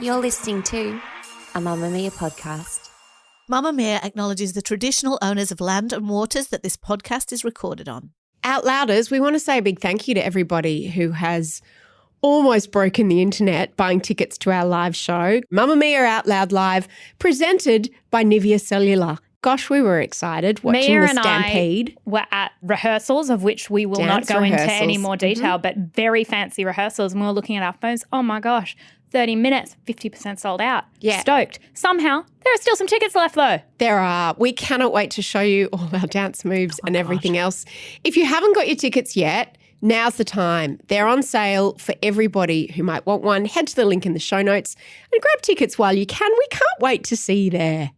You're listening to a Mamamia podcast. Mamamia acknowledges the traditional owners of land and waters that this podcast is recorded on. Out Louders, we want to say a big thank you to everybody who has almost broken the internet buying tickets to our live show, Mamamia Out Loud Live, presented by Nivea Cellular. Gosh, we were excited watching the stampede. I were at rehearsals, of which we will not go into any more detail, but very fancy rehearsals. And we were looking at our phones. Oh my gosh, 30 minutes, 50% sold out. Yeah. Stoked. Somehow, there are still some tickets left though. There are. We cannot wait to show you all our dance moves and everything else. If you haven't got your tickets yet, now's the time. They're on sale for everybody who might want one. Head to the link in the show notes and grab tickets while you can. We can't wait to see you there.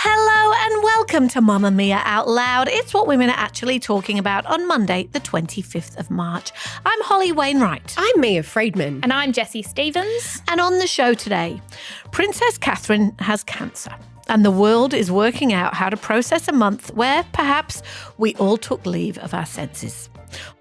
Hello and welcome to Mamamia Out Loud. It's what women are actually talking about on Monday, the 25th of March. I'm Holly Wainwright. I'm Mia Freedman. And I'm Jessie Stevens. And on the show today, Princess Catherine has cancer. And the world is working out how to process a month where perhaps we all took leave of our senses.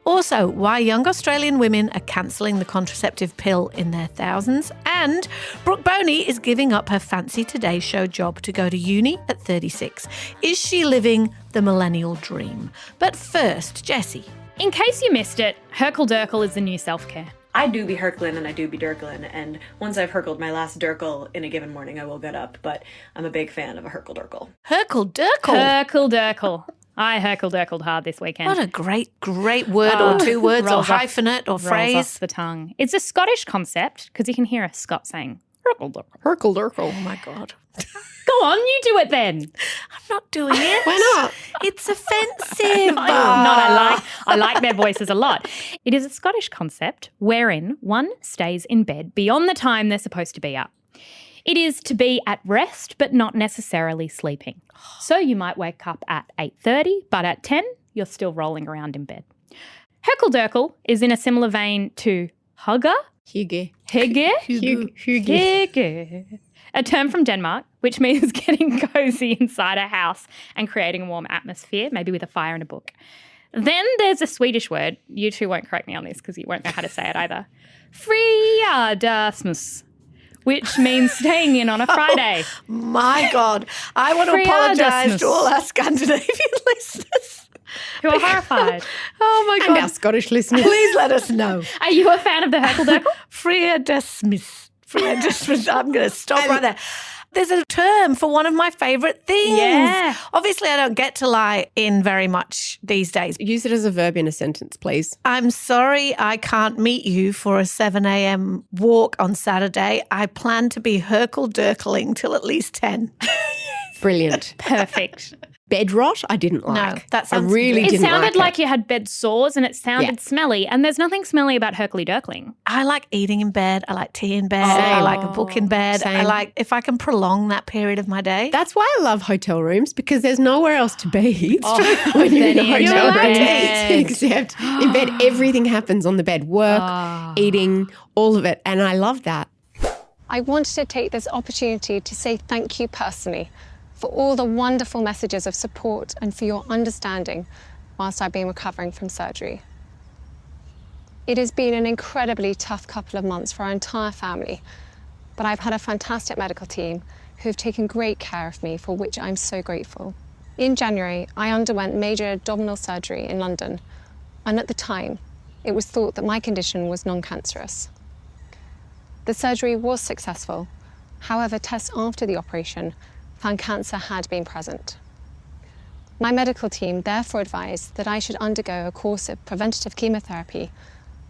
Also, why young Australian women are cancelling the contraceptive pill in their thousands. And Brooke Boney is giving up her fancy Today Show job to go to uni at 36. Is she living the millennial dream? But first, Jessie. In case you missed it, Herkle-Durkle is the new self-care. I do be Herkling and I do be Durkling, and once I've Herkled my last Durkle in a given morning, I will get up, but I'm a big fan of a Herkle-Durkle. Herkle-Durkle? Herkle-Durkle. I Herkle-Durkled hard this weekend. What a great word or two words or hyphenate or phrase. Rolls off the tongue. It's a Scottish concept because you can hear a Scot saying Herkle-Durkle. Herkle-Durkle. Oh my God. Go on, you do it then. I'm not doing it. Why not? It's offensive. I like their voices a lot. It is a Scottish concept wherein one stays in bed beyond the time they're supposed to be up. It is to be at rest but not necessarily sleeping. So you might wake up at 8:30, but at 10 you're still rolling around in bed. Herkle-Durkle is in a similar vein to hygge. Hygge. Hygge. A term from Denmark, which means getting cozy inside a house and creating a warm atmosphere, maybe with a fire and a book. Then there's a Swedish word. You two won't correct me on this because you won't know how to say it either. Fredagsmus, which means staying in on a Friday. Oh, my God. I want to apologise to all our Scandinavian listeners. Who are horrified. Oh, my God. And our Scottish listeners. Please let us know. Are you a fan of the Herkle-Durkle? Fredagsmus. I'm going to stop right there. There's a term for one of my favourite things. Yeah. Obviously, I don't get to lie in very much these days. Use it as a verb in a sentence, please. I'm sorry I can't meet you for a 7 a.m. walk on Saturday. I plan to be Herkle-Durkling till at least 10. Brilliant. Perfect. Bed rot, I didn't like. No, that sounds I really It didn't sounded like it. you had bed sores and it sounded smelly, and there's nothing smelly about Herkle-Durkling. I like eating in bed. I like tea in bed. I like a book in bed. Same. I like if I can prolong that period of my day. That's why I love hotel rooms, because there's nowhere else to be when you're in a then hotel in room. bed. Except in bed, everything happens on the bed. Work, eating, all of it. And I love that. I wanted to take this opportunity to say thank you personally for all the wonderful messages of support and for your understanding whilst I've been recovering from surgery. It has been an incredibly tough couple of months for our entire family, but I've had a fantastic medical team who have taken great care of me, for which I'm so grateful. In January, I underwent major abdominal surgery in London, and at the time, it was thought that my condition was non-cancerous. The surgery was successful. However, tests after the operation found cancer had been present. My medical team therefore advised that I should undergo a course of preventative chemotherapy,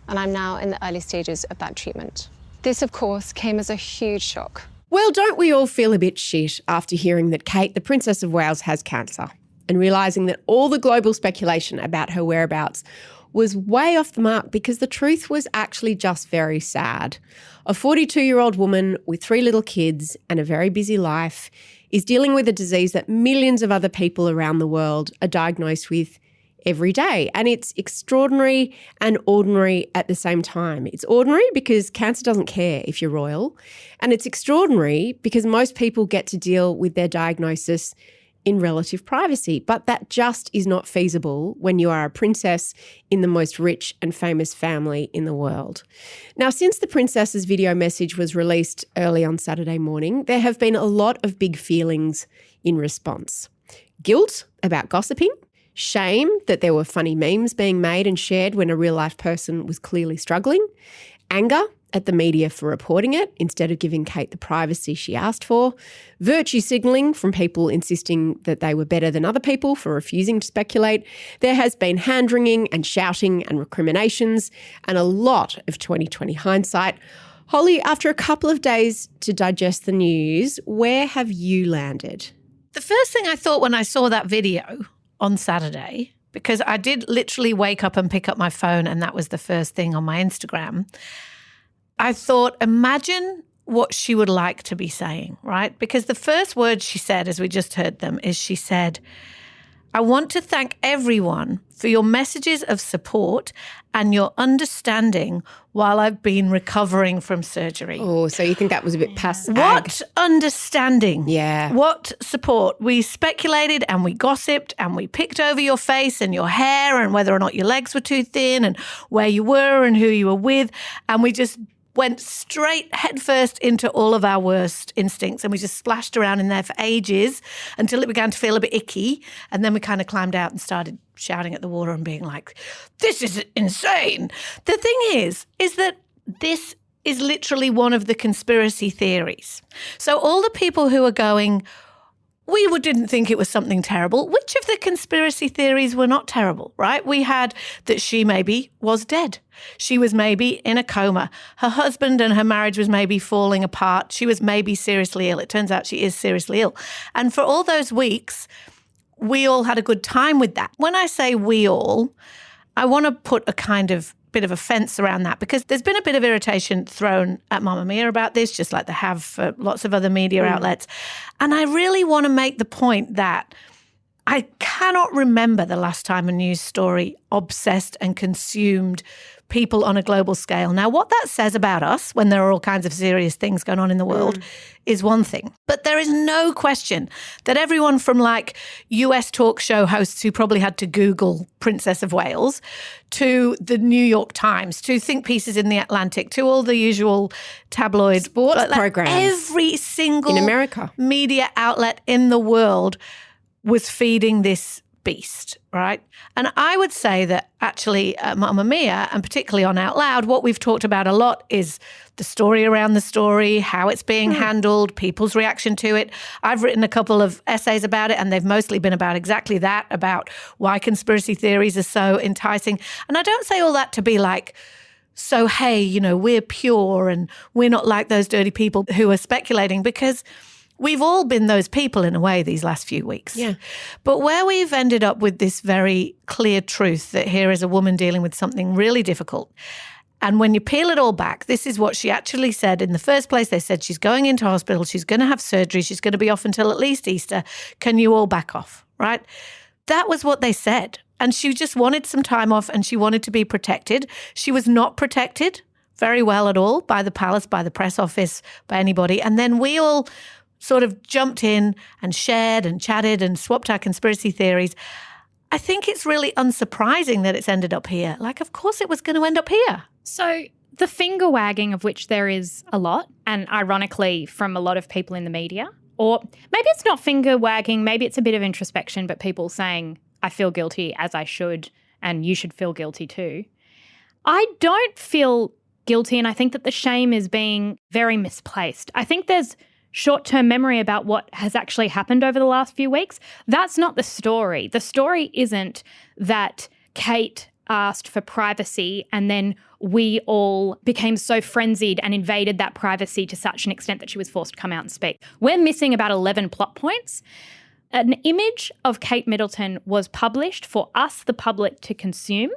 and I'm now in the early stages of that treatment. This, of course, came as a huge shock. Well, don't we all feel a bit shit after hearing that Kate, the Princess of Wales, has cancer, and realising that all the global speculation about her whereabouts was way off the mark, because the truth was actually just very sad. A 42-year-old woman with 3 little kids and a very busy life is dealing with a disease that millions of other people around the world are diagnosed with every day. And it's extraordinary and ordinary at the same time. It's ordinary because cancer doesn't care if you're royal. And it's extraordinary because most people get to deal with their diagnosis in relative privacy. But that just is not feasible when you are a princess in the most rich and famous family in the world. Now, since the princess's video message was released early on Saturday morning, there have been a lot of big feelings in response. Guilt about gossiping, shame that there were funny memes being made and shared when a real-life person was clearly struggling, anger at the media for reporting it instead of giving Kate the privacy she asked for, virtue signalling from people insisting that they were better than other people for refusing to speculate. There has been hand-wringing and shouting and recriminations and a lot of 2020 hindsight. Holly, after a couple of days to digest the news, where have you landed? The first thing I thought when I saw that video on Saturday, because I did literally wake up and pick up my phone and that was the first thing on my Instagram, I thought, imagine what she would like to be saying, right? Because the first words she said, as we just heard them, is she said, I want to thank everyone for your messages of support and your understanding while I've been recovering from surgery. Oh, so you think that was a bit past What understanding? Yeah. What support? We speculated and we gossiped and we picked over your face and your hair and whether or not your legs were too thin and where you were and who you were with. And we just went straight headfirst into all of our worst instincts and we just splashed around in there for ages until it began to feel a bit icky. And then we kind of climbed out and started shouting at the water and being like, this is insane. The thing is that this is literally one of the conspiracy theories. So all the people who are going, didn't think it was something terrible. Which of the conspiracy theories were not terrible, right? We had that she maybe was dead. She was maybe in a coma. Her husband and her marriage was maybe falling apart. She was maybe seriously ill. It turns out she is seriously ill. And for all those weeks, we all had a good time with that. When I say we all, I want to put a kind of bit of a fence around that because there's been a bit of irritation thrown at Mamamia about this, just like they have for lots of other media outlets. And I really want to make the point that I cannot remember the last time a news story obsessed and consumed people on a global scale. Now, what that says about us when there are all kinds of serious things going on in the world is one thing. But there is no question that everyone from like US talk show hosts who probably had to Google Princess of Wales to the New York Times, to think pieces in the Atlantic, to all the usual tabloid sports programs. Every single in America media outlet in the world was feeding this beast, right? And I would say that actually at Mamamia, and particularly on Out Loud, what we've talked about a lot is the story around the story, how it's being handled, people's reaction to it. I've written a couple of essays about it, and they've mostly been about exactly that, about why conspiracy theories are so enticing. And I don't say all that to be like, so, hey, you know, we're pure and we're not like those dirty people who are speculating, because we've all been those people in a way these last few weeks. Yeah. But where we've ended up with this very clear truth that here is a woman dealing with something really difficult. And when you peel it all back, this is what she actually said in the first place. They said she's going into hospital, she's going to have surgery, she's going to be off until at least Easter. Can you all back off, right? That was what they said. And she just wanted some time off and she wanted to be protected. She was not protected very well at all by the palace, by the press office, by anybody. And then we all sort of jumped in and shared and chatted and swapped our conspiracy theories. I think it's really unsurprising that it's ended up here. Like, of course it was going to end up here. So the finger wagging, of which there is a lot, and ironically from a lot of people in the media, or maybe it's not finger wagging, maybe it's a bit of introspection, but people saying, I feel guilty as I should, and you should feel guilty too. I don't feel guilty, and I think that the shame is being very misplaced. I think there's short-term memory about what has actually happened over the last few weeks. That's not the story. The story isn't that Kate asked for privacy and then we all became so frenzied and invaded that privacy to such an extent that she was forced to come out and speak. We're missing about 11 plot points. An image of Kate Middleton was published for us, the public, to consume,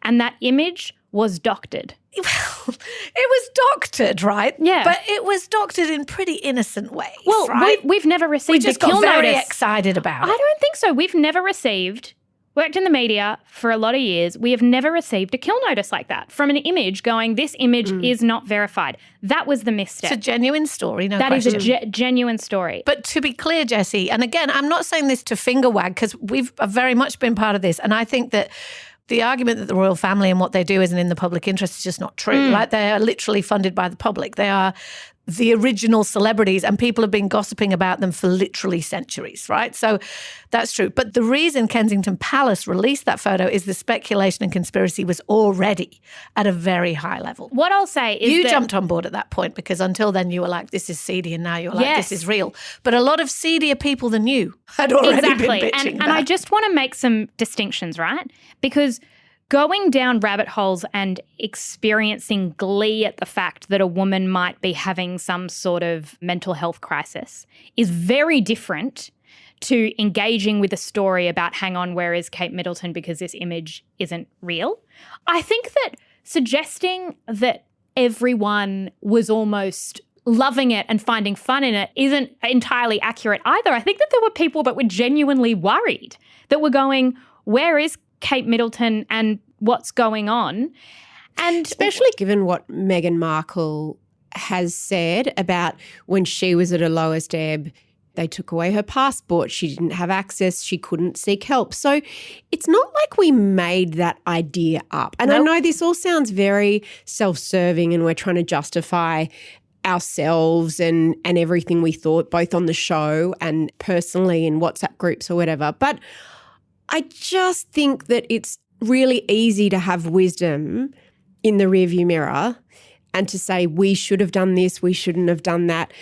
and that image was doctored. Well, it was doctored, right? Yeah. But it was doctored in pretty innocent ways, well, right? we've never received we just the kill got very notice. excited about I it. don't think so. We've never received worked in the media for a lot of years, we have never received a kill notice like that from an image going, this image is not verified. That was the misstep. It's a genuine story, no That question. is a genuine story. But to be clear, Jessie, and again, I'm not saying this to finger wag because we've very much been part of this, and I think that the argument that the royal family and what they do isn't in the public interest is just not true. Like, they are literally funded by the public. They are the original celebrities, and people have been gossiping about them for literally centuries, right? So that's true. But the reason Kensington Palace released that photo is the speculation and conspiracy was already at a very high level. What I'll say is you that jumped on board at that point because until then you were like, this is seedy, and now you're like, this is real. But a lot of seedier people than you had already been bitching and I just want to make some distinctions, right? Because going down rabbit holes and experiencing glee at the fact that a woman might be having some sort of mental health crisis is very different to engaging with a story about, hang on, where is Kate Middleton because this image isn't real. I think that suggesting that everyone was almost loving it and finding fun in it isn't entirely accurate either. I think that there were people that were genuinely worried, that were going, where is Kate Middleton and what's going on? And especially given what Meghan Markle has said about when she was at her lowest ebb, they took away her passport, she didn't have access, she couldn't seek help. So it's not like we made that idea up. And I know this all sounds very self-serving and we're trying to justify ourselves and everything we thought, both on the show and personally in WhatsApp groups or whatever. But I just think that it's really easy to have wisdom in the rearview mirror and to say we should have done this, we shouldn't have done that.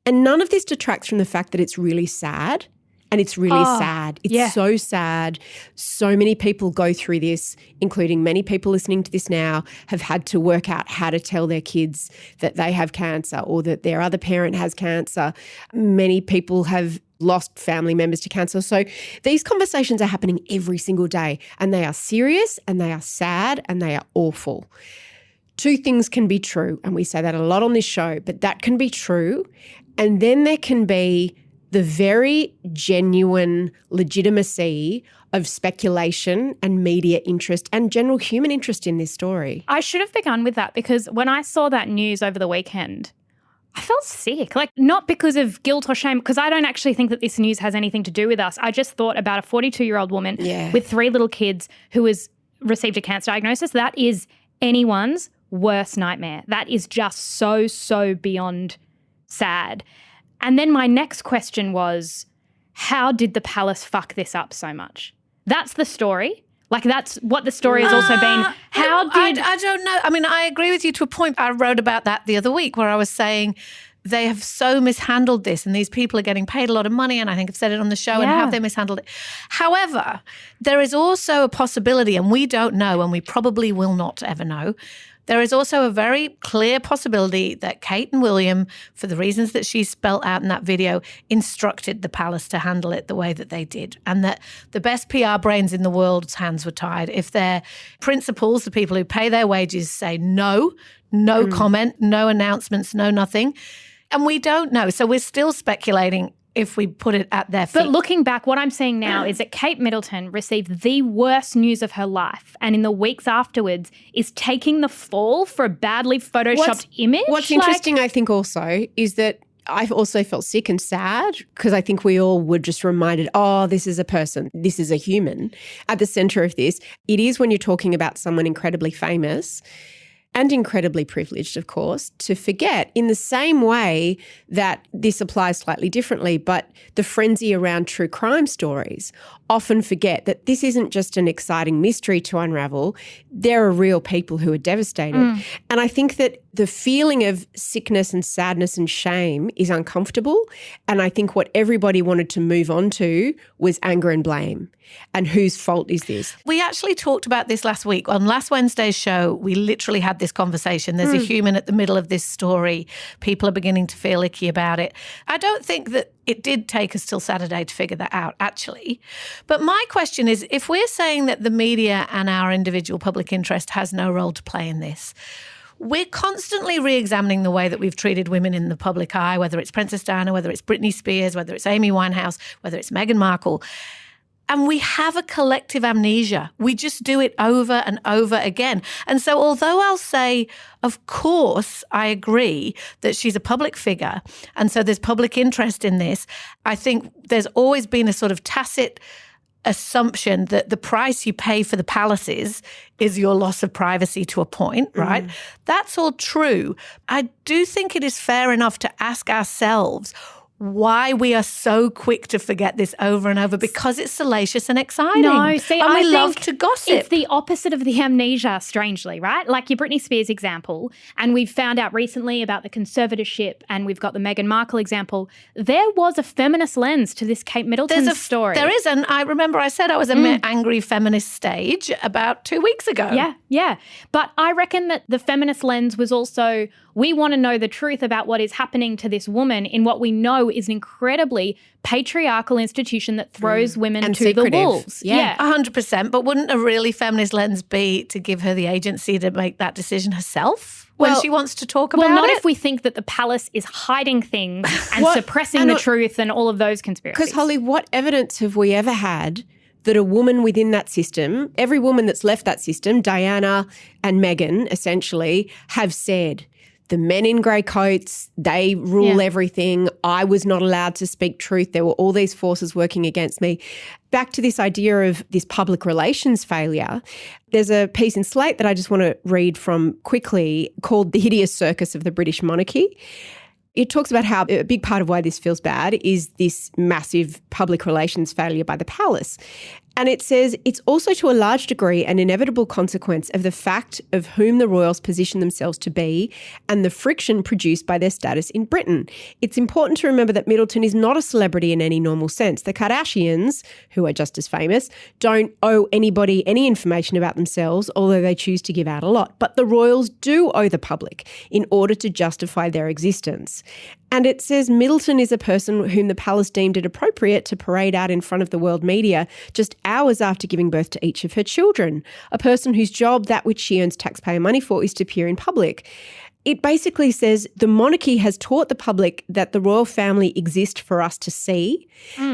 And none of this detracts from the fact that it's really sad. And it's really sad. It's so sad. So many people go through this, including many people listening to this now, have had to work out how to tell their kids that they have cancer or that their other parent has cancer. Many people have lost family members to cancer. So these conversations are happening every single day, and they are serious and they are sad and they are awful. Two things can be true, and we say that a lot on this show, but that can be true. And then there can be the very genuine legitimacy of speculation and media interest and general human interest in this story. I should have begun with that because when I saw that news over the weekend, I felt sick. Like, not because of guilt or shame, because I don't actually think that this news has anything to do with us. I just thought about a 42-year-old woman with 3 little kids who has received a cancer diagnosis. That is anyone's worst nightmare. That is just so beyond sad. And then my next question was, how did the palace fuck this up so much? That's the story. Like, that's what the story has also been. I don't know. I mean, I agree with you to a point. I wrote about that the other week where I was saying they have so mishandled this and these people are getting paid a lot of money, and I think I've said it on the show, and have they mishandled it? However, there is also a possibility, and we don't know, and we probably will not ever know, there is also a very clear possibility that Kate and William, for the reasons that she spelt out in that video, instructed the palace to handle it the way that they did, and that the best PR brains in the world's hands were tied. If their principals, the people who pay their wages, say no comment, no announcements, no nothing, and we don't know. So we're still speculating if we put it at their feet. But looking back, what I'm seeing now is that Kate Middleton received the worst news of her life, and in the weeks afterwards is taking the fall for a badly photoshopped image. What's interesting, I think, also is that I've also felt sick and sad because I think we all were just reminded, oh, this is a person, this is a human at the centre of this. It is when you're talking about someone incredibly famous and incredibly privileged, of course, to forget in the same way that this applies slightly differently, but the frenzy around true crime stories often forget that this isn't just an exciting mystery to unravel. There are real people who are devastated. And I think that the feeling of sickness and sadness and shame is uncomfortable. And I think what everybody wanted to move on to was anger and blame. And whose fault is this? We actually talked about this last week. On last Wednesday's show, we literally had this conversation. There's a human at the middle of this story. People are beginning to feel icky about it. I don't think that it did take us till Saturday to figure that out, actually. But my question is, if we're saying that the media and our individual public interest has no role to play in this, we're constantly re-examining the way that we've treated women in the public eye, whether it's Princess Diana, whether it's Britney Spears, whether it's Amy Winehouse, whether it's Meghan Markle. And we have a collective amnesia. We just do it over and over again. And so although I'll say, of course, I agree that she's a public figure, and so there's public interest in this, I think there's always been a sort of tacit assumption that the price you pay for the palaces is your loss of privacy to a point, right? That's all true. I do think it is fair enough to ask ourselves why we are so quick to forget this over and over, because it's salacious and exciting. No, see, and I we think love to gossip. It's the opposite of the amnesia, strangely, right? Like your Britney Spears example, and we've found out recently about the conservatorship, and we've got the Meghan Markle example. There was a feminist lens to this Kate Middleton story. There is, and I remember I said I was angry feminist stage about 2 weeks ago. Yeah. But I reckon that the feminist lens was also, we want to know the truth about what is happening to this woman in what we know is an incredibly patriarchal institution that throws women and to secretive. the wolves. Yeah, 100%. But wouldn't a really feminist lens be to give her the agency to make that decision herself when she wants to talk about it? Well, not if we think that the palace is hiding things and suppressing the truth and all of those conspiracies. Because, Holly, what evidence have we ever had that a woman within that system, every woman that's left that system, Diana and Meghan essentially, have said, the men in grey coats, they rule everything. I was not allowed to speak truth. There were all these forces working against me. Back to this idea of this public relations failure, there's a piece in Slate that I just want to read from quickly called The Hideous Circus of the British Monarchy. It talks about how a big part of why this feels bad is this massive public relations failure by the palace. And it says it's also to a large degree an inevitable consequence of the fact of whom the royals position themselves to be and the friction produced by their status in Britain. It's important to remember that Middleton is not a celebrity in any normal sense. The Kardashians, who are just as famous, don't owe anybody any information about themselves, although they choose to give out a lot. But the royals do owe the public in order to justify their existence. And it says Middleton is a person whom the palace deemed it appropriate to parade out in front of the world media just hours after giving birth to each of her children, a person whose job, that which she earns taxpayer money for, is to appear in public. It basically says the monarchy has taught the public that the royal family exist for us to see.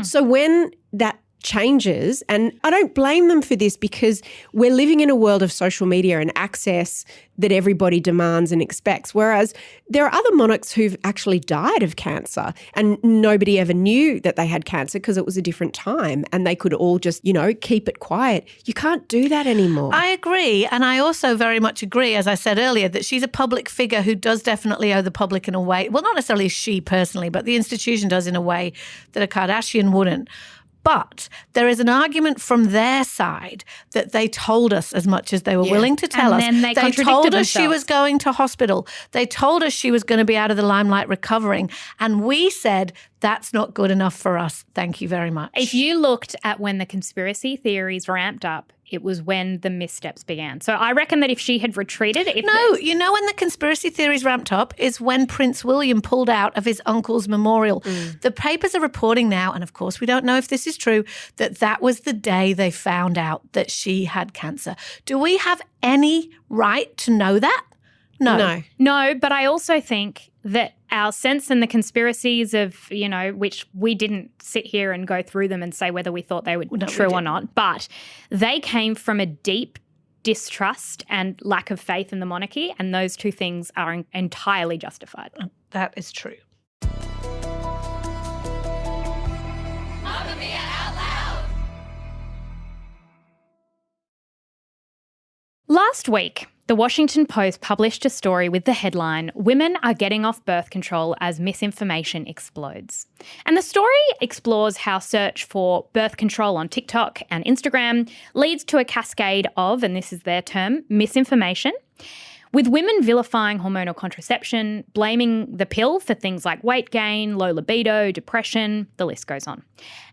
So when that changes, and I don't blame them for this because we're living in a world of social media and access that everybody demands and expects, whereas there are other monarchs who've actually died of cancer and nobody ever knew that they had cancer because it was a different time and they could all just, keep it quiet. You can't do that anymore. I agree. And I also very much agree, as I said earlier, that she's a public figure who does definitely owe the public in a way, well, not necessarily she personally, but the institution does in a way that a Kardashian wouldn't. But there is an argument from their side that they told us as much as they were willing to tell us. And then they told us she themselves. was going to hospital. They told us she was going to be out of the limelight recovering. And we said, that's not good enough for us. Thank you very much. If you looked at when the conspiracy theories ramped up, it was when the missteps began. So I reckon that if she had retreated... when the conspiracy theories ramped up is when Prince William pulled out of his uncle's memorial. The papers are reporting now, and of course we don't know if this is true, that was the day they found out that she had cancer. Do we have any right to know that? No, but I also think that our sense and the conspiracies of, which we didn't sit here and go through them and say whether we thought they were true or not, but they came from a deep distrust and lack of faith in the monarchy, and those two things are entirely justified. That is true. Last week, the Washington Post published a story with the headline, "Women are getting off birth control as misinformation explodes." And the story explores how search for birth control on TikTok and Instagram leads to a cascade of, and this is their term, misinformation, with women vilifying hormonal contraception, blaming the pill for things like weight gain, low libido, depression, the list goes on.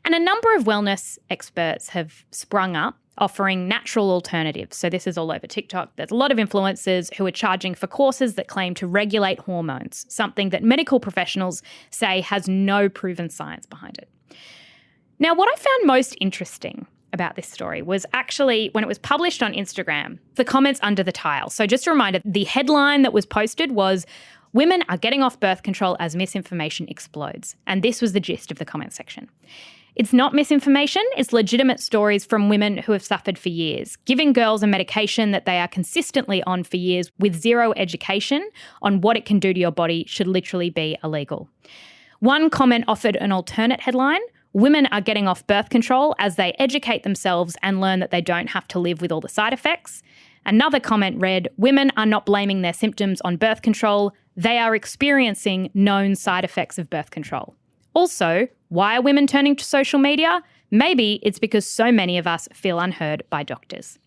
And a number of wellness experts have sprung up offering natural alternatives. So this is all over TikTok. There's a lot of influencers who are charging for courses that claim to regulate hormones, something that medical professionals say has no proven science behind it. Now, what I found most interesting about this story was actually when it was published on Instagram, the comments under the tile. So just a reminder, the headline that was posted was, "Women are getting off birth control as misinformation explodes." And this was the gist of the comment section. It's not misinformation, it's legitimate stories from women who have suffered for years. Giving girls a medication that they are consistently on for years with zero education on what it can do to your body should literally be illegal. One comment offered an alternate headline: women are getting off birth control as they educate themselves and learn that they don't have to live with all the side effects. Another comment read, women are not blaming their symptoms on birth control, they are experiencing known side effects of birth control. Also, why are women turning to social media? Maybe it's because so many of us feel unheard by doctors.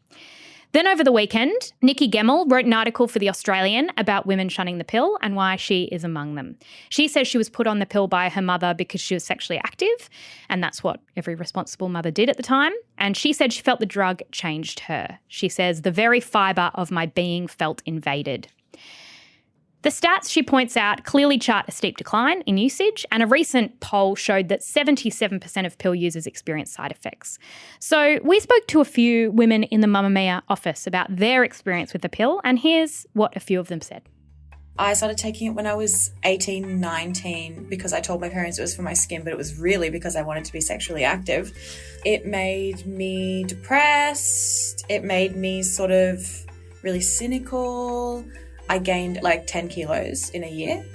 Then over the weekend, Nikki Gemmell wrote an article for The Australian about women shunning the pill and why she is among them. She says she was put on the pill by her mother because she was sexually active, and that's what every responsible mother did at the time. And she said she felt the drug changed her. She says, the very fibre of my being felt invaded. The stats, she points out, clearly chart a steep decline in usage, and a recent poll showed that 77% of pill users experience side effects. So we spoke to a few women in the Mamamia office about their experience with the pill, and here's what a few of them said. I started taking it when I was 18, 19 because I told my parents it was for my skin, but it was really because I wanted to be sexually active. It made me depressed. It made me sort of really cynical. I gained like 10 kilos in a year.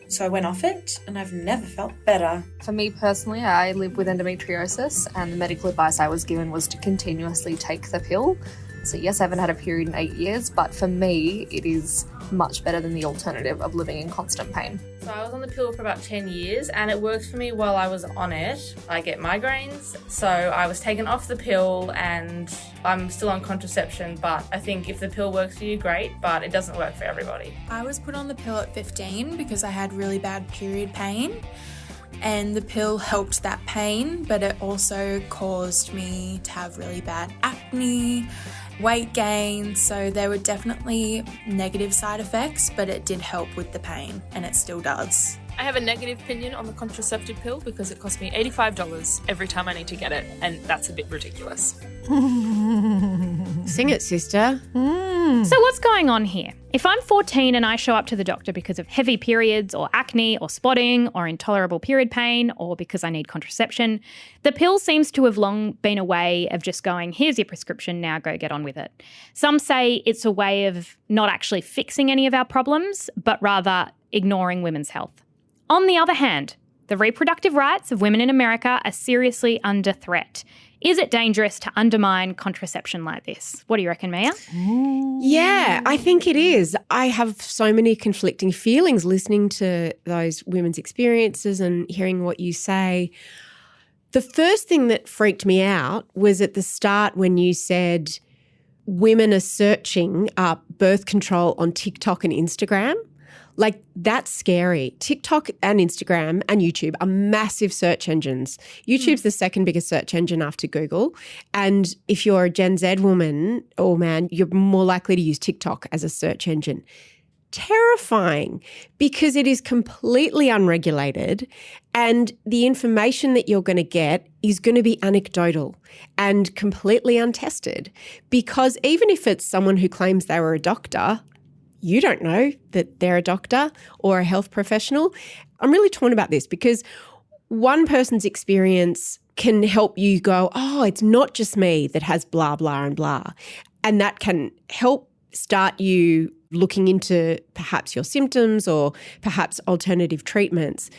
So I went off it and I've never felt better. For me personally, I live with endometriosis and the medical advice I was given was to continuously take the pill. So yes, I haven't had a period in 8 years, but for me, it is much better than the alternative of living in constant pain. So I was on the pill for about 10 years and it worked for me while I was on it. I get migraines, so I was taken off the pill and I'm still on contraception, but I think if the pill works for you, great, but it doesn't work for everybody. I was put on the pill at 15 because I had really bad period pain. And the pill helped that pain, but it also caused me to have really bad acne, weight gain, so there were definitely negative side effects, but it did help with the pain, and it still does. I have a negative opinion on the contraceptive pill because it costs me $85 every time I need to get it, and that's a bit ridiculous. Sing it, sister. So what's going on here? If I'm 14 and I show up to the doctor because of heavy periods or acne or spotting or intolerable period pain or because I need contraception, the pill seems to have long been a way of just going, here's your prescription, now go get on with it. Some say it's a way of not actually fixing any of our problems, but rather ignoring women's health. On the other hand, the reproductive rights of women in America are seriously under threat. Is it dangerous to undermine contraception like this? What do you reckon, Mia? Yeah, I think it is. I have so many conflicting feelings listening to those women's experiences and hearing what you say. The first thing that freaked me out was at the start when you said women are searching up birth control on TikTok and Instagram. Like, that's scary. TikTok and Instagram and YouTube are massive search engines. YouTube's the second biggest search engine after Google. And if you're a Gen Z woman or man, you're more likely to use TikTok as a search engine. Terrifying, because it is completely unregulated and the information that you're going to get is going to be anecdotal and completely untested. Because even if it's someone who claims they were a doctor, you don't know that they're a doctor or a health professional. I'm really torn about this because one person's experience can help you go, oh, it's not just me that has blah, blah, and blah. And that can help start you looking into perhaps your symptoms or perhaps alternative treatments.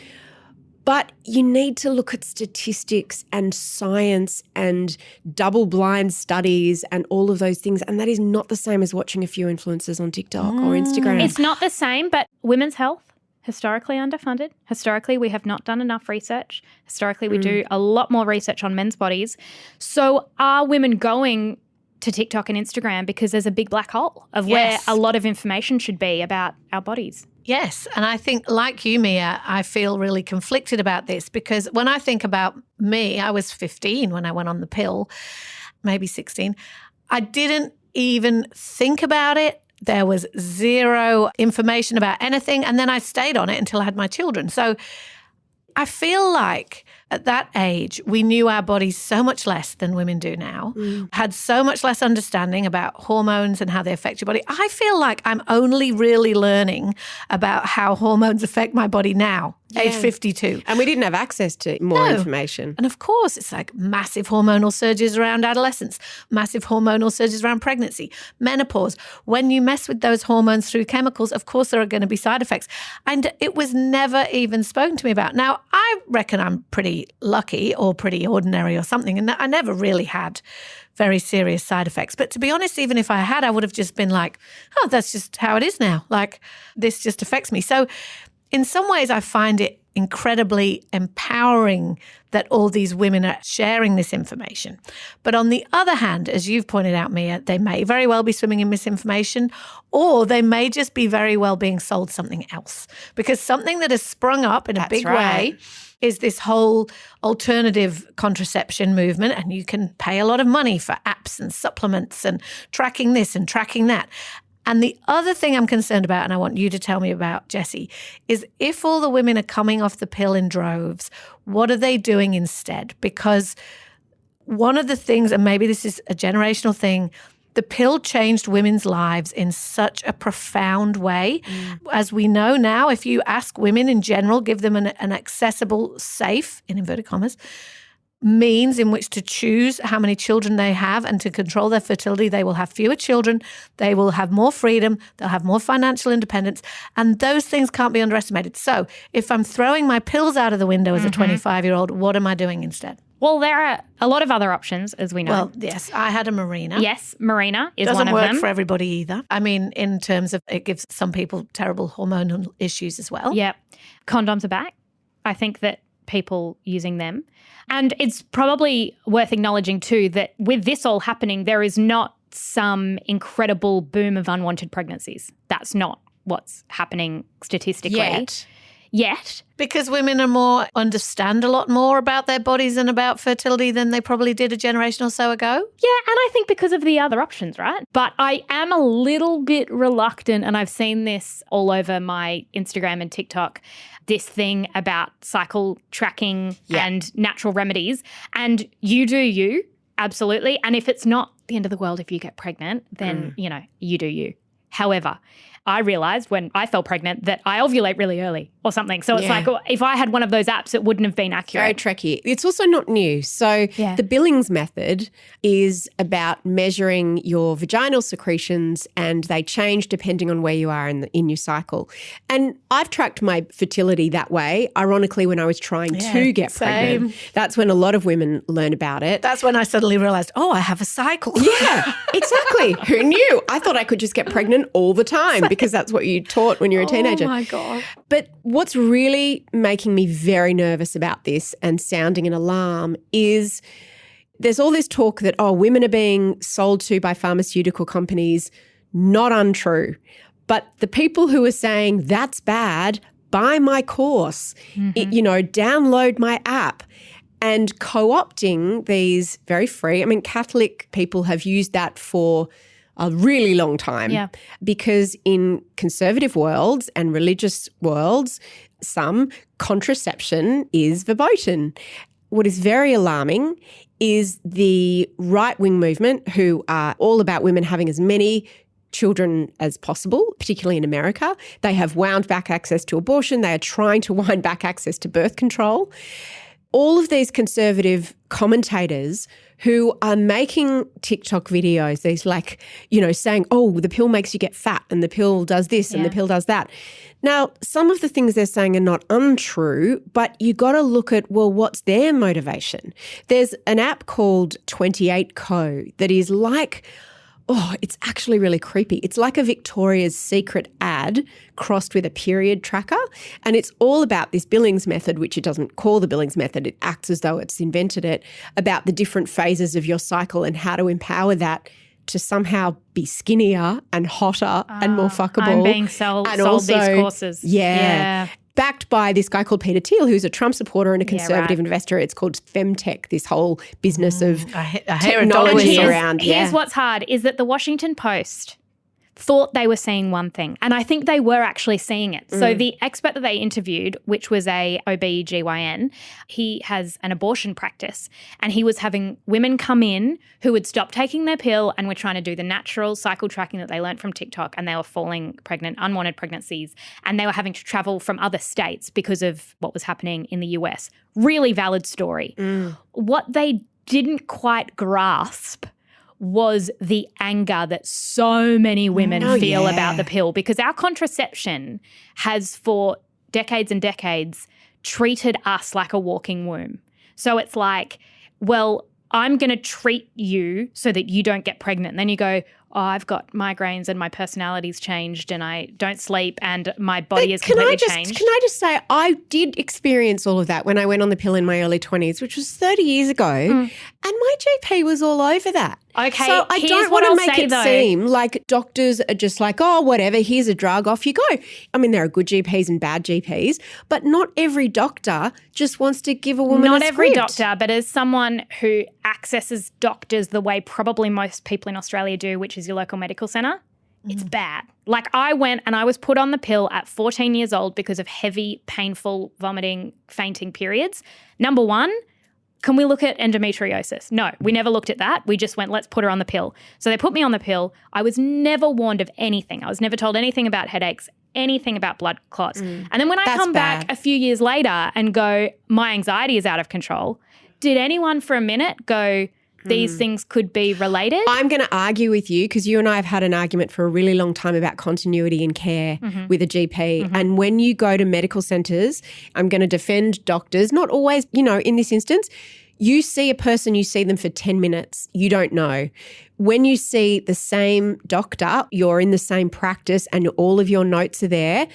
But you need to look at statistics and science and double-blind studies and all of those things. And that is not the same as watching a few influencers on TikTok or Instagram. It's not the same, but women's health, historically underfunded. Historically, we have not done enough research. Historically, we do a lot more research on men's bodies. So are women going to TikTok and Instagram because there's a big black hole of where a lot of information should be about our bodies? Yes, and I think, like you, Mia, I feel really conflicted about this because when I think about me, I was 15 when I went on the pill, maybe 16. I didn't even think about it. There was zero information about anything, and then I stayed on it until I had my children. So I feel like at that age, we knew our bodies so much less than women do now, had so much less understanding about hormones and how they affect your body. I feel like I'm only really learning about how hormones affect my body now. age 52. And we didn't have access to more information. And of course, it's like massive hormonal surges around adolescence, massive hormonal surges around pregnancy, menopause. When you mess with those hormones through chemicals, of course, there are going to be side effects. And it was never even spoken to me about. Now, I reckon I'm pretty lucky or pretty ordinary or something, and I never really had very serious side effects. But to be honest, even if I had, I would have just been like, oh, that's just how it is now. Like, this just affects me. So in some ways, I find it incredibly empowering that all these women are sharing this information. But on the other hand, as you've pointed out, Mia, they may very well be swimming in misinformation, or they may just be very well being sold something else. Because something that has sprung up in a big way is this whole alternative contraception movement, and you can pay a lot of money for apps and supplements and tracking this and tracking that. And the other thing I'm concerned about, and I want you to tell me about, Jessie, is if all the women are coming off the pill in droves, what are they doing instead? Because one of the things, and maybe this is a generational thing, the pill changed women's lives in such a profound way. As we know now, if you ask women in general, give them an accessible, safe, in inverted commas, means in which to choose how many children they have and to control their fertility, they will have fewer children, they will have more freedom, they'll have more financial independence, and those things can't be underestimated. So if I'm throwing my pills out of the window as a 25-year-old, what am I doing instead? Well, there are a lot of other options, as we know. Well, yes, I had a Mirena. Yes, Mirena is Doesn't one of them. work for everybody either. I mean, in terms of it gives some people terrible hormonal issues as well. Yeah. Condoms are back. I think that people using them. And it's probably worth acknowledging too that with this all happening, there is not some incredible boom of unwanted pregnancies. That's not what's happening statistically. Yet. Because women understand a lot more about their bodies and about fertility than they probably did a generation or so ago. Yeah, and I think because of the other options, right? But I am a little bit reluctant, and I've seen this all over my Instagram and TikTok, this thing about cycle tracking and natural remedies. And you do you, absolutely. And if it's not the end of the world if you get pregnant, then, you do you. However, I realised when I fell pregnant that I ovulate really early or something. So it's like if I had one of those apps, it wouldn't have been accurate. Very tricky. It's also not new. So the Billings method is about measuring your vaginal secretions, and they change depending on where you are in your cycle. And I've tracked my fertility that way, ironically, when I was trying to get pregnant. That's when a lot of women learn about it. That's when I suddenly realised, I have a cycle. Yeah, exactly. Who knew? I thought I could just get pregnant all the time because that's what you taught when you were a teenager. Oh, my God. But what's really making me very nervous about this and sounding an alarm is there's all this talk that, women are being sold to by pharmaceutical companies. Not untrue. But the people who are saying that's bad, buy my course, download my app, and co-opting these very free. I mean, Catholic people have used that for a really long time because in conservative worlds and religious worlds, some contraception is verboten. What is very alarming is the right-wing movement, who are all about women having as many children as possible, particularly in America. They have wound back access to abortion. They are trying to wind back access to birth control. All of these conservative commentators who are making TikTok videos, these saying, the pill makes you get fat and the pill does this and the pill does that. Now, some of the things they're saying are not untrue, but you got to look at, what's their motivation? There's an app called 28Co that is like, it's actually really creepy. It's like a Victoria's Secret ad crossed with a period tracker. And it's all about this Billings method, which it doesn't call the Billings method. It acts as though it's invented it, about the different phases of your cycle and how to empower that to somehow be skinnier and hotter and more fuckable. I'm being sold these courses. Yeah. Backed by this guy called Peter Thiel, who's a Trump supporter and a conservative investor. It's called femtech, this whole business of technology around. Here's what's hard is that the Washington Post, thought they were seeing one thing. And I think they were actually seeing it. So the expert that they interviewed, which was a OB-GYN, he has an abortion practice, and he was having women come in who would stop taking their pill and were trying to do the natural cycle tracking that they learned from TikTok, and they were falling pregnant, unwanted pregnancies, and they were having to travel from other states because of what was happening in the US. Really valid story. What they didn't quite grasp was the anger that so many women feel about the pill, because our contraception has for decades and decades treated us like a walking womb. So it's like, well, I'm going to treat you so that you don't get pregnant. And then you go, oh, I've got migraines and my personality's changed and I don't sleep and my body is completely changed. Can I just say, I did experience all of that when I went on the pill in my early 20s, which was 30 years ago, and my GP was all over that. Okay, so I don't want to make it seem like doctors are just like, oh, whatever, here's a drug, off you go. I mean, there are good GPs and bad GPs, but not every doctor just wants to give a woman Not a every script. doctor, but as someone who accesses doctors the way probably most people in Australia do, which is your local medical centre, it's bad. Like, I went and I was put on the pill at 14 years old because of heavy, painful, vomiting, fainting periods. Number one, can we look at endometriosis? No, we never looked at that. We just went, let's put her on the pill. So they put me on the pill. I was never warned of anything. I was never told anything about headaches, anything about blood clots. And then when I come back a few years later and go, my anxiety is out of control, did anyone for a minute go, these things could be related? I'm going to argue with you, because you and I have had an argument for a really long time about continuity in care with a GP. And when you go to medical centres, I'm going to defend doctors, not always, in this instance, you see a person, you see them for 10 minutes, you don't know. When you see the same doctor, you're in the same practice and all of your notes are there,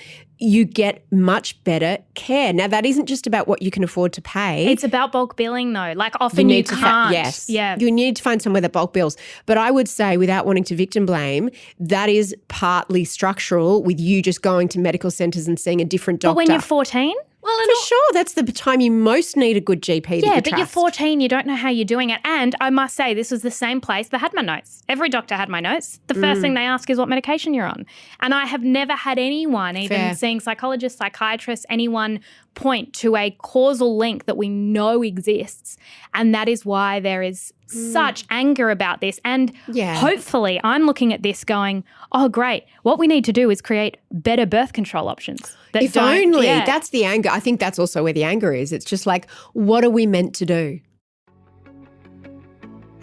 you get much better care. Now, that isn't just about what you can afford to pay. It's about bulk billing though. Like, often you can't. Yes. Yeah. You need to find somewhere that bulk bills. But I would say, without wanting to victim blame, that is partly structural with you just going to medical centres and seeing a different doctor. But when you're 14? Well, for sure, that's the time you most need a good GP that you Yeah, trust. but you're 14, you don't know how you're doing it. And I must say, this was the same place that had my notes. Every doctor had my notes. The first thing they ask is what medication you're on. And I have never had anyone, even seeing psychologists, psychiatrists, anyone point to a causal link that we know exists. And that is why there is such anger about this. And hopefully I'm looking at this going, oh, great. What we need to do is create better birth control options. If only. That's the anger. I think that's also where the anger is. It's just like, what are we meant to do?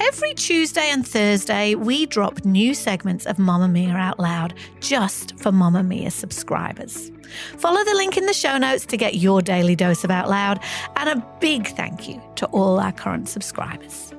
Every Tuesday and Thursday, we drop new segments of Mamamia Out Loud just for Mamamia subscribers. Follow the link in the show notes to get your daily dose of Out Loud, and a big thank you to all our current subscribers.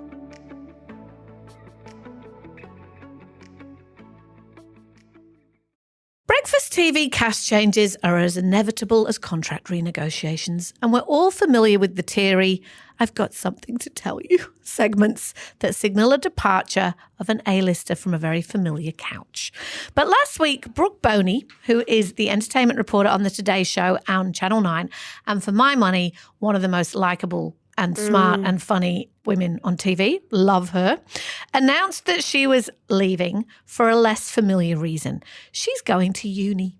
Breakfast TV cast changes are as inevitable as contract renegotiations, and we're all familiar with the teary "I've got something to tell you" segments that signal a departure of an A-lister from a very familiar couch. But last week, Brooke Boney, who is the entertainment reporter on the Today Show on Channel 9, and for my money, one of the most likeable and smart and funny women on TV, love her, announced that she was leaving for a less familiar reason. She's going to uni.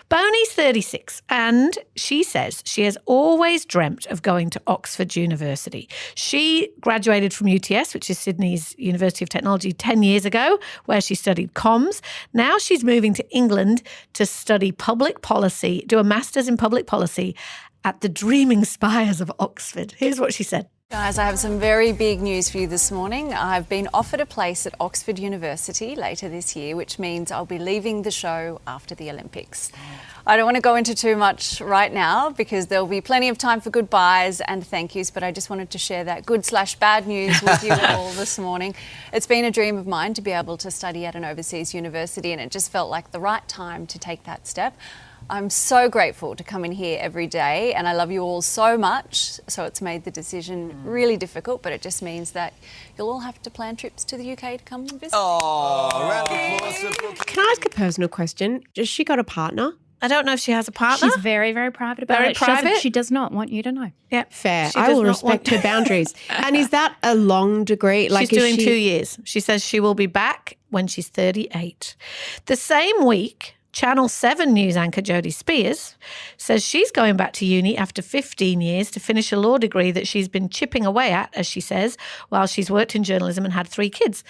Boney's 36 and she says she has always dreamt of going to Oxford University. She graduated from UTS, which is Sydney's University of Technology, 10 years ago, where she studied comms. Now she's moving to England to study public policy, do a master's in public policy at the Dreaming Spires of Oxford. Here's what she said. Guys, I have some very big news for you this morning. I've been offered a place at Oxford University later this year, which means I'll be leaving the show after the Olympics. I don't want to go into too much right now because there'll be plenty of time for goodbyes and thank yous, but I just wanted to share that good/bad news with you all this morning. It's been a dream of mine to be able to study at an overseas university, and it just felt like the right time to take that step. I'm so grateful to come in here every day, and I love you all so much, so it's made the decision really difficult, but it just means that you'll all have to plan trips to the UK to come and visit. Can I ask a personal question? Has she got a partner? I don't know if she has a partner. She's very, very private about Very it. private? She does not want you to know. Yeah, Fair. She I does will not respect want- her boundaries. And is that a long degree? She's is doing she- 2 years. She says she will be back when she's 38. The same week, Channel 7 news anchor Jodie Spears says she's going back to uni after 15 years to finish a law degree that she's been chipping away at, as she says, while she's worked in journalism and had 3 kids.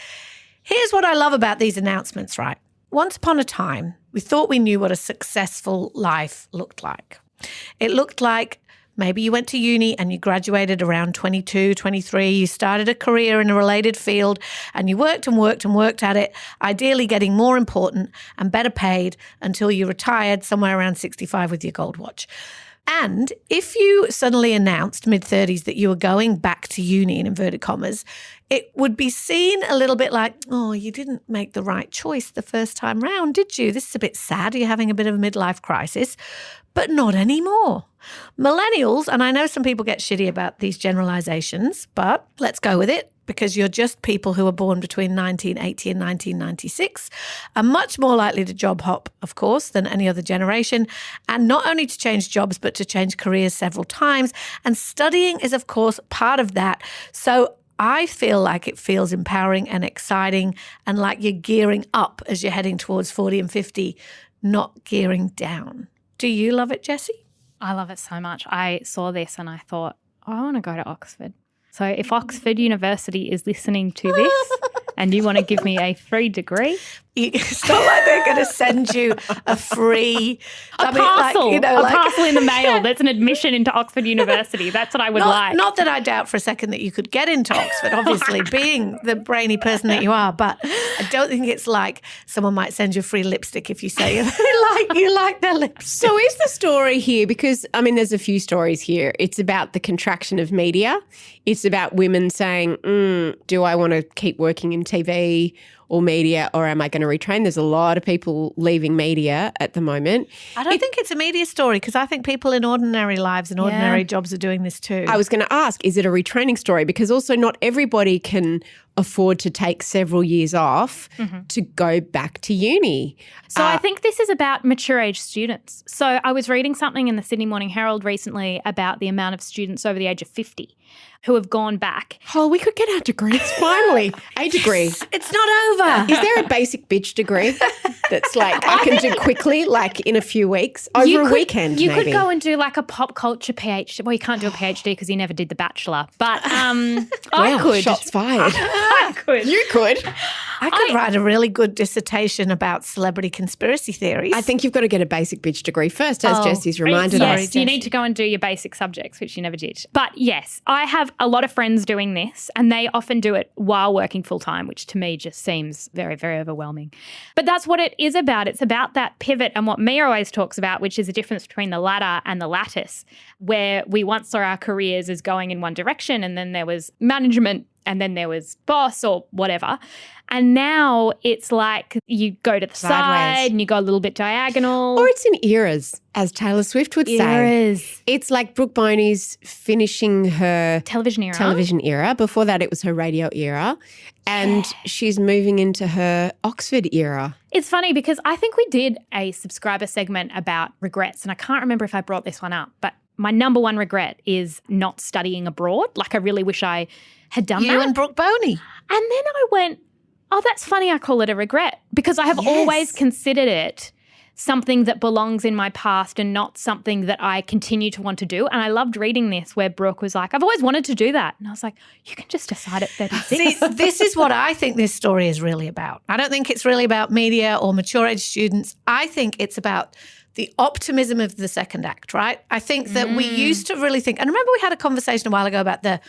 Here's what I love about these announcements, right? Once upon a time, we thought we knew what a successful life looked like. It looked like maybe you went to uni and you graduated around 22, 23, you started a career in a related field and you worked and worked and worked at it, ideally getting more important and better paid until you retired somewhere around 65 with your gold watch. And if you suddenly announced mid-30s that you were going back to uni, in inverted commas, it would be seen a little bit like, oh, you didn't make the right choice the first time round, did you? This is a bit sad. You're having a bit of a midlife crisis. But not anymore. Millennials, and I know some people get shitty about these generalizations, but let's go with it because you're just people who were born between 1980 and 1996, are much more likely to job hop, of course, than any other generation, and not only to change jobs, but to change careers several times. And studying is, of course, part of that. So I feel like it feels empowering and exciting and like you're gearing up as you're heading towards 40 and 50, not gearing down. Do you love it, Jessie? I love it so much. I saw this and I thought, I want to go to Oxford. So if Oxford University is listening to this and you want to give me a free degree. It's not like they're going to send you a free parcel in the mail. That's an admission into Oxford University. That's what I would like. Not that I doubt for a second that you could get into Oxford, obviously, being the brainy person that you are, but I don't think it's like someone might send you a free lipstick if you say you like their lipstick. So is the story here, because, I mean, there's a few stories here. It's about the contraction of media. It's about women saying, do I want to keep working in TV or media, or am I going to retrain? There's a lot of people leaving media at the moment. I don't think it's a media story because I think people in ordinary lives and ordinary jobs are doing this too. I was going to ask, is it a retraining story? Because also not everybody can afford to take several years off to go back to uni. So I think this is about mature age students. So I was reading something in the Sydney Morning Herald recently about the amount of students over the age of 50 who have gone back. Oh, we could get our degrees finally. A degree. It's not over. Is there a basic bitch degree that's like I can do quickly, like in a few weeks, over a weekend You maybe? could go and do like a pop culture PhD. Well, you can't do a PhD because you never did the Bachelor. But I could. Shots fired. I could. You could. I could write a really good dissertation about celebrity conspiracy theories. I think you've got to get a basic bitch degree first, as Jessie's reminded yes, us. you need to go and do your basic subjects, which you never did. But yes, I have a lot of friends doing this and they often do it while working full-time, which to me just seems very, very overwhelming. But that's what it is about. It's about that pivot and what Mia always talks about, which is the difference between the ladder and the lattice, where we once saw our careers as going in one direction and then there was management and then there was boss or whatever. And now it's like you go to the side and you go a little bit diagonal. Or it's in eras, as Taylor Swift would say. It's like Brooke Boney's finishing her television era. Before that, it was her radio era. And she's moving into her Oxford era. It's funny because I think we did a subscriber segment about regrets, and I can't remember if I brought this one up, but my number one regret is not studying abroad. Like I really wish I had done that. You and Brooke Boney. And then I went, oh, that's funny I call it a regret because I have always considered it something that belongs in my past and not something that I continue to want to do. And I loved reading this where Brooke was like, I've always wanted to do that. And I was like, you can just decide at 36. See, this is what I think this story is really about. I don't think it's really about media or mature age students. I think it's about the optimism of the second act, right? I think that we used to really think, and remember we had a conversation a while ago about the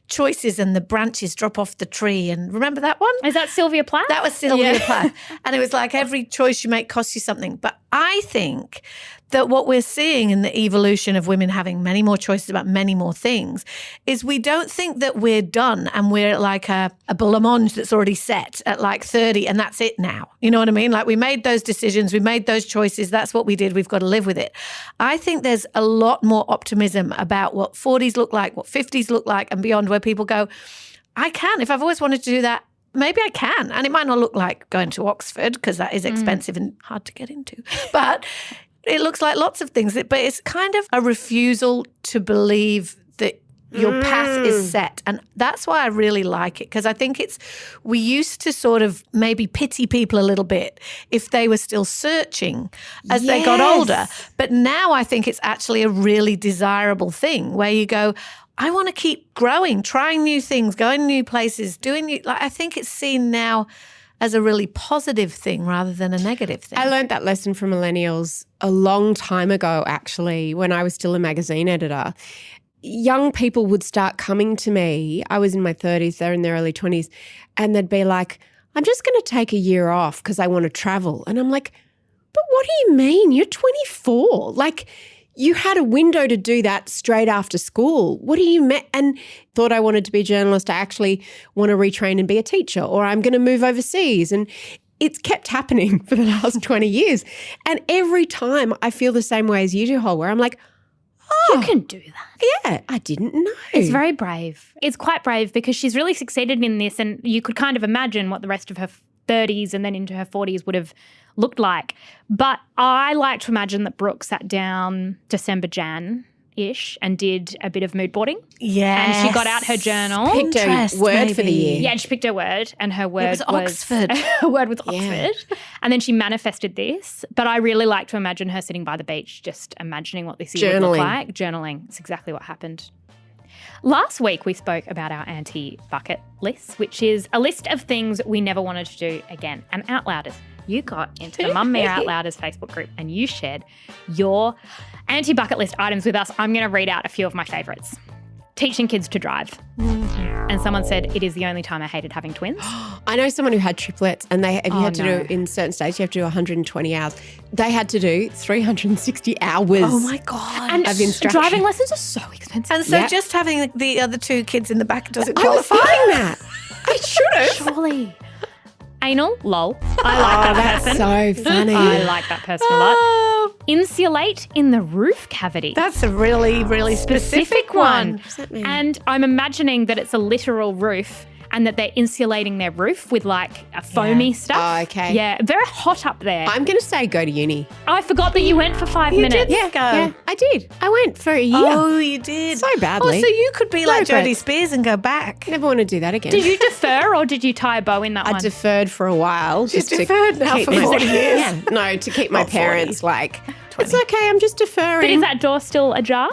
choices and the branches drop off the tree. And remember that one? Is that Sylvia Plath? That was Sylvia Plath. And it was like every choice you make costs you something. But I think that what we're seeing in the evolution of women having many more choices about many more things is we don't think that we're done and we're like a blancmange that's already set at like 30 and that's it now. You know what I mean? Like we made those decisions, we made those choices, that's what we did, we've got to live with it. I think there's a lot more optimism about what 40s look like, what 50s look like and beyond, where people go, I can. If I've always wanted to do that, maybe I can. And it might not look like going to Oxford because that is expensive and hard to get into. But It looks like lots of things, but it's kind of a refusal to believe that your path is set. And that's why I really like it, because I think we used to sort of maybe pity people a little bit if they were still searching as they got older. But now I think it's actually a really desirable thing where you go, I want to keep growing, trying new things, going to new places, I think it's seen now as a really positive thing rather than a negative thing. I learned that lesson from millennials a long time ago, actually, when I was still a magazine editor. Young people would start coming to me. I was in my 30s, they're in their early 20s, and they'd be like, I'm just going to take a year off because I want to travel. And I'm like, but what do you mean? You're 24. Like, you had a window to do that straight after school. What do you mean? And thought I wanted to be a journalist. I actually want to retrain and be a teacher, or I'm going to move overseas. And it's kept happening for the last 20 years. And every time I feel the same way as you do, Hol, where I'm like, you can do that. Yeah, I didn't know. It's very brave. It's quite brave because she's really succeeded in this, and you could kind of imagine what the rest of her 30s and then into her 40s would have looked like. But I like to imagine that Brooke sat down December, Jan-ish and did a bit of mood boarding. Yeah. And she got out her journal. Picked her word for the year. Yeah, and she picked her word, and her word was Oxford. Her word was Oxford. And then she manifested this. But I really like to imagine her sitting by the beach just imagining what this year would look like. Journaling. It's exactly what happened. Last week we spoke about our anti-bucket list, which is a list of things we never wanted to do again. And Outlouders, you got into the Mamamia Outlouders Facebook group and you shared your anti-bucket list items with us. I'm going to read out a few of my favourites. Teaching kids to drive. And someone said, it is the only time I hated having twins. I know someone who had triplets, and you had to do, in certain states, you have to do 120 hours. They had to do 360 hours. Oh my God. And of instruction. driving lessons are so expensive. And so just having the other two kids in the back doesn't qualify. I was thinking that. I should have. Surely. Anal, lol. I like that person. That's so funny. I like that person a lot. Insulate in the roof cavity. That's a really, really specific one. What does that mean? And I'm imagining that it's a literal roof and that they're insulating their roof with like a foamy stuff. Oh, okay. Yeah, very hot up there. I'm going to say go to uni. I forgot that you went for 5 minutes. Yeah, I did. I went for a year. Oh, you did. So badly. Oh, so you could be like regrets. Jodie Spears and go back. Never want to do that again. Did you defer or did you tie a bow in that I one? deferred for a while. She's deferred now keep for 40 years. Yeah, no, to keep my 40. parents like, it's okay, I'm just deferring. But is that door still ajar?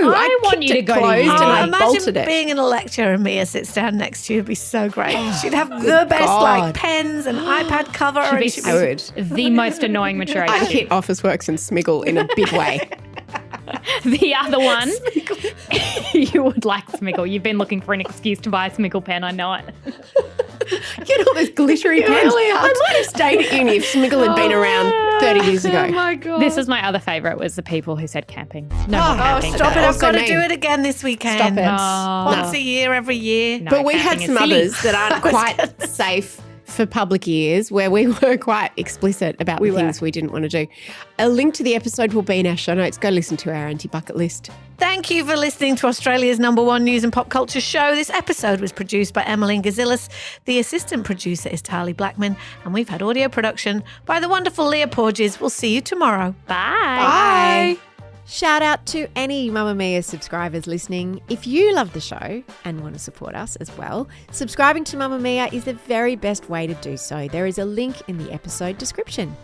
No, I want kicked you to it go to closed uni. and I imagine bolted it. being in a lecture and Mia sits down next to you would be so great. She'd have the best like pens and iPad cover. And she'd I would. The most annoying mature I'd age. hit Officeworks and Smiggle in a big way. The other one, you would like Smiggle. You've been looking for an excuse to buy a Smiggle pen. I know it. Get all those glittery pens. I might have stayed at uni if Smiggle had been around 30 years ago. Oh my God. This is my other favourite, was the people who said camping. No more Oh, camping. stop it. I've Also got to me. do it again this weekend. Stop it. Once a year, every year. No, But we had camping some is silly. others that aren't quite safe for public ears where we were quite explicit about the things we didn't want to do. A link to the episode will be in our show notes. Go listen to our anti-bucket list. Thank you for listening to Australia's #1 news and pop culture show. This episode was produced by Emeline Gazilas. The assistant producer is Tahli Blackman. And we've had audio production by the wonderful Leah Porges. We'll see you tomorrow. Bye. Bye. Shout out to any Mamamia subscribers listening. If you love the show and want to support us as well, subscribing to Mamamia is the very best way to do so. There is a link in the episode description.